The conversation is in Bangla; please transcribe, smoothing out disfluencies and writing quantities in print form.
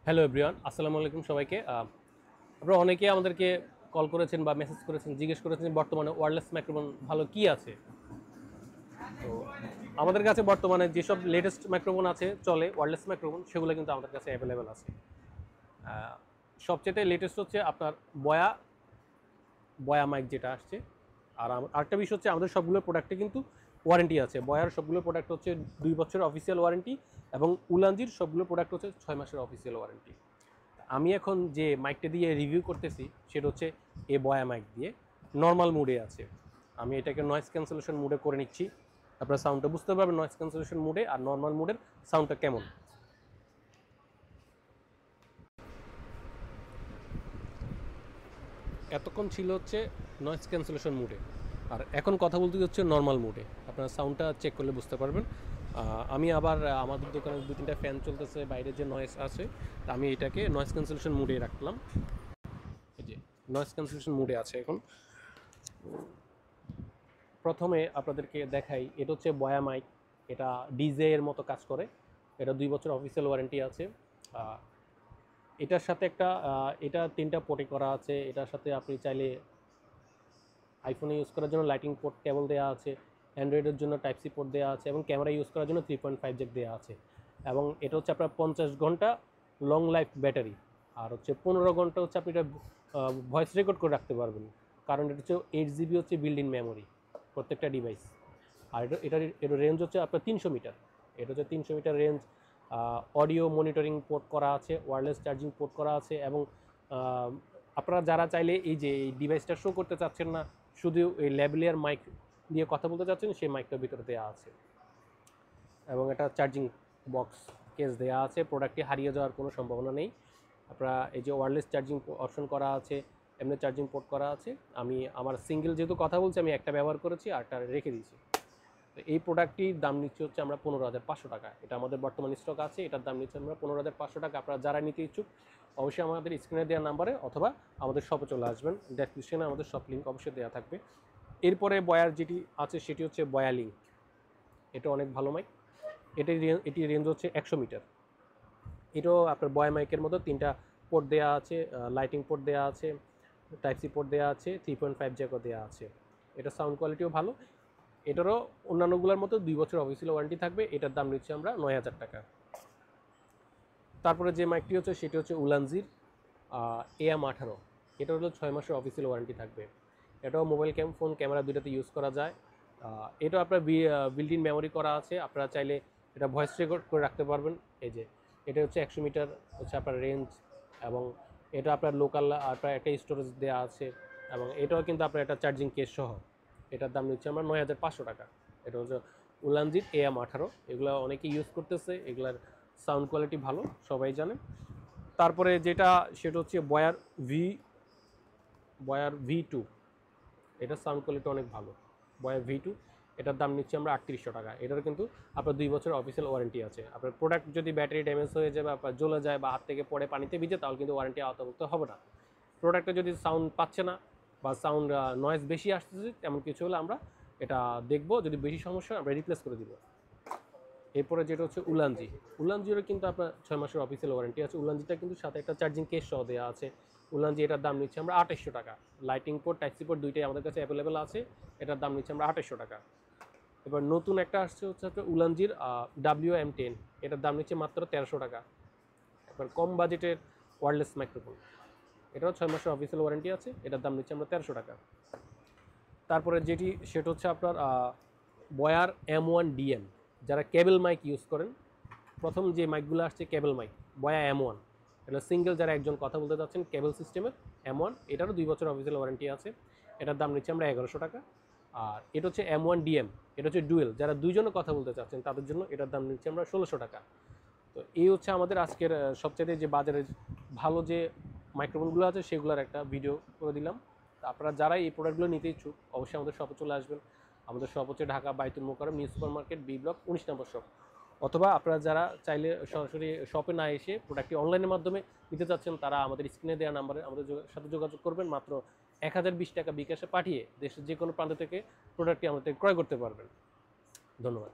হ্যালো এভরিওয়ান, আসসালামু আলাইকুম সবাইকে। আপনারা অনেকেই আমাদেরকে কল করেছেন বা মেসেজ করেছেন, জিজ্ঞেস করেছেন বর্তমানে ওয়্যারলেস মাইক্রোফোন ভালো কি আছে। তো আমাদের কাছে বর্তমানে যেসব লেটেস্ট মাইক্রোফোন আছে চলে ওয়্যারলেস মাইক্রোফোন, সেগুলো কিন্তু আমাদের কাছে অ্যাভেলেবেল আছে। সবচেয়ে লেটেস্ট হচ্ছে আপনার বয়া বয়া মাইক যেটা আসছে। আর আরেকটা বিষয় হচ্ছে আমাদের সবগুলো প্রোডাক্টে কিন্তু ওয়ারেন্টি আছে। বয়ার সবগুলো প্রোডাক্ট হচ্ছে 2 বছরের অফিসিয়াল ওয়ারেন্টি এবং উলানজির সবগুলো প্রোডাক্ট হচ্ছে 6 মাসের অফিসিয়াল ওয়ারেন্টি। আমি এখন যে মাইকটা দিয়ে রিভিউ করতেছি সেটা হচ্ছে এ বয়া মাইক দিয়ে নর্মাল মুডে আছে। আমি এটাকে নয়েজ ক্যান্সেলেশন মুডে করে নিচ্ছি। আপনারা সাউন্ডটা বুঝতে পারবেন নয়েজ ক্যান্সেলেশন মুডে আর নর্মাল মুডের সাউন্ডটা কেমন। এতক্ষণ ছিল হচ্ছে নয়েজ ক্যান্সেলেশন মুডে, আর এখন কথা বলতে হচ্ছে নর্মাল মুডে। আপনারা সাউন্ডটা চেক করলে বুঝতে পারবেন। আমি আবার আমাদের দোকানে 2-3টা ফ্যান চলতেছে, বাইরে যে নয়েজ আছে, তা আমি এটাকে নয়েজ ক্যান্সেলেশন মুডে রাখলাম। এই যে নয়েজ ক্যান্সেলেশন মুডে আছে এখন। প্রথমে আপনাদেরকে দেখাই, এটা হচ্ছে বয়া মাইক। এটা ডিজে এর মতো কাজ করে। এটা 2 বছর অফিসিয়াল ওয়ারেন্টি আছে। এটার সাথে এটা 3টা পোর্টে করা আছে। এটার সাথে আপনি চাইলে আইফোনে ইউজ করার জন্য লাইটিং পোর্ট কেবল দেওয়া আছে, অ্যান্ড্রয়েডের জন্য টাইপ সি পোর্ট দেওয়া আছে এবং ক্যামেরা ইউজ করার জন্য 3.5 জ্যাক দেওয়া আছে। এবং এটা হচ্ছে আপনার 50 ঘন্টা লং লাইফ ব্যাটারি। আর হচ্ছে 15 ঘন্টা হচ্ছে আপনি এটা ভয়েস রেকর্ড করে রাখতে পারবেন, কারণ এটা হচ্ছে 8 GB হচ্ছে বিল্ড ইন মেমোরি প্রত্যেকটা ডিভাইস। আর এটার রেঞ্জ হচ্ছে আপনার 300 মিটার। এটা হচ্ছে 300 metre range. Audio monitoring port করা আছে, ওয়্যারলেস চার্জিং পোর্ট করা আছে এবং আপনারা যারা চাইলে এই যে এই ডিভাইসটা শো করতে চাচ্ছেন না, শুধু এই ল্যাভেলিয়ার মাইক দিয়ে কথা বলতে চাচ্ছেন, সেই মাইকটার ভিতরে দেওয়া আছে। এবং এটা চার্জিং বক্স কেস দেওয়া আছে, প্রোডাক্টটি হারিয়ে যাওয়ার কোনো সম্ভাবনা নেই। আপনারা এই যে ওয়্যারলেস চার্জিং অপশন করা আছে, এমনি চার্জিং পোর্ট করা আছে। আমি আমার সিঙ্গেল যেহেতু কথা বলছি, আমি একটা ব্যবহার করেছি, আরটা রেখে দিয়েছি। তো এই প্রোডাক্টটির দাম নিচ্ছে হচ্ছে আমরা 15,500 টাকা। এটা আমাদের বর্তমান স্টক আছে, এটার দাম নিচ্ছে আমরা 15,500 টাকা। আপনারা যারা নিতে ইচ্ছুক অবশ্যই আমাদের স্ক্রিনে দেওয়া নাম্বারে অথবা আমাদের শপে চলে আসবেন। ডেসক্রিপশনে আমাদের শপ লিঙ্ক অবশ্যই দেওয়া থাকবে। এরপরে বয়ার যেটি আছে সেটি হচ্ছে বয়া লিঙ্ক। এটা অনেক ভালো মাইক। এটি রেঞ্জ হচ্ছে 100 মিটার। এটাও আপনার বয়া মাইকের মতো 3টা পোর্ট দেওয়া আছে, লাইটিং পোর্ট দেওয়া আছে, টাইপ সি পোর্ট দেওয়া আছে, 3.5 জ্যাকও দেওয়া আছে। এটা সাউন্ড কোয়ালিটিও ভালো। এটারও অন্যান্যগুলোর মতো 2 বছর অফিসিয়াল ওয়ারেন্টি থাকবে। এটার দাম নিচ্ছে আমরা 9,000 টাকা। তারপরে যে মাইকটি হচ্ছে সেটি হচ্ছে উলানজির AM18। এটা হলো 6 মাসের অফিসিয়াল ওয়ারেন্টি থাকবে। এটাও মোবাইল ফোন ক্যামেরা দুইটাতে ইউজ করা যায়। এটাও আপনার বিল্ট ইন মেমোরি করা আছে। আপনারা চাইলে এটা ভয়েস রেকর্ড করে রাখতে পারবেন। এই যে এটা হচ্ছে 100 মিটার হচ্ছে আপনার রেঞ্জ, এবং এটা আপনার লোকাল আপনার একটা স্টোরেজ দেওয়া আছে, এবং এটাও কিন্তু আপনার একটা চার্জিং কেস সহ। এটার দাম নিচ্ছে আমরা 9,500 টাকা। এটা হচ্ছে উলানজির AM18। এগুলো অনেকে ইউজ করতেছে, এগুলার সাউন্ড কোয়ালিটি ভালো, সবাই জানে। তারপরে যেটা সেটা হচ্ছে বয়ার V2। এটার সাউন্ড কোয়ালিটি অনেক ভালো। বয়ার V2, এটার দাম নিচ্ছে আমরা 3800 টাকা। এটার কিন্তু আপনার 2 বছর অফিসিয়াল ওয়ারেন্টি আছে। আপনার প্রোডাক্ট যদি ব্যাটারি ড্যামেজ হয়ে যায় বা জ্বলে যায় বা হাত থেকে পড়ে পানিতে ভিজে, তাহলে কিন্তু ওয়ারেন্টি আওতাভুক্ত হবে না। প্রোডাক্টে যদি সাউন্ড পাচ্ছে না বা সাউন্ড নয়েজ বেশি আসতেছে, তেমন কিছু হলে আমরা এটা দেখব, যদি বেশি সমস্যা আমরা রিপ্লেস করে দিব। এরপরে যেটা হচ্ছে উলানজিরও কিন্তু আপনার 6 মাসের অফিসিয়াল ওয়ারেন্টি আছে। উলানজিটা কিন্তু সাথে একটা চার্জিং কেস সহ দেওয়া আছে। উলানজি এটার দাম নিচ্ছে আমরা 2800 টাকা। Lightning port type C port দুইটাই আমাদের কাছে অ্যাভেলেবেল আছে। এটার দাম নিচ্ছে আমরা 2800 টাকা। এবার নতুন একটা আসছে হচ্ছে আপনার উলানজির WM10। এটার দাম নিচ্ছে মাত্র 1300 টাকা। এবার কম বাজেটের ওয়্যারলেস মাইক্রোফোন, এটাও 6 মাসের অফিসিয়াল ওয়ারেন্টি আছে। এটার দাম নিচ্ছে আমরা 1300 টাকা। তারপরে যেটি সেটা হচ্ছে আপনার বয়ার M1DM। যারা কেবল মাইক ইউজ করেন, প্রথম যে মাইকগুলো আসছে কেবল মাইক, বয়া M1। এটা সিঙ্গেল যারা একজন কথা বলতে চাচ্ছেন কেবল সিস্টেমের M1, এটারও 2 বছর অফিসিয়াল ওয়ারেন্টি আছে। এটার দাম নিচ্ছে আমরা 1100 টাকা। আর এটা হচ্ছে M1DM, এটা হচ্ছে ডুয়েল, যারা দুইজনে কথা বলতে চাচ্ছেন তাদের জন্য এটার দাম নিচ্ছে আমরা 1600 টাকা। তো এই হচ্ছে আমাদের আজকের সবচেয়ে যে বাজারে ভালো যে মাইক্রোফোনগুলো আছে সেগুলোর একটা ভিডিও করে দিলাম। আপনারা যারা এই প্রোডাক্টগুলো নিতে ইচ্ছুক অবশ্যই আমাদের শপে চলে আসবেন। আমাদের শপ হচ্ছে Dhaka Baitul Mukarram new super market, B block, 19 number shop. অথবা আপনারা যারা চাইলে সরাসরি শপে না এসে প্রোডাক্টটি অনলাইনের মাধ্যমে নিতে চাচ্ছেন, তারা আমাদের স্ক্রিনে দেওয়া নাম্বারে আমাদের সাথে যোগাযোগ করবেন। মাত্র 1020 টাকা বিকাশে পাঠিয়ে দেশের যে কোনো প্রান্ত থেকে প্রোডাক্টটি আমাদের ক্রয় করতে পারবেন। ধন্যবাদ।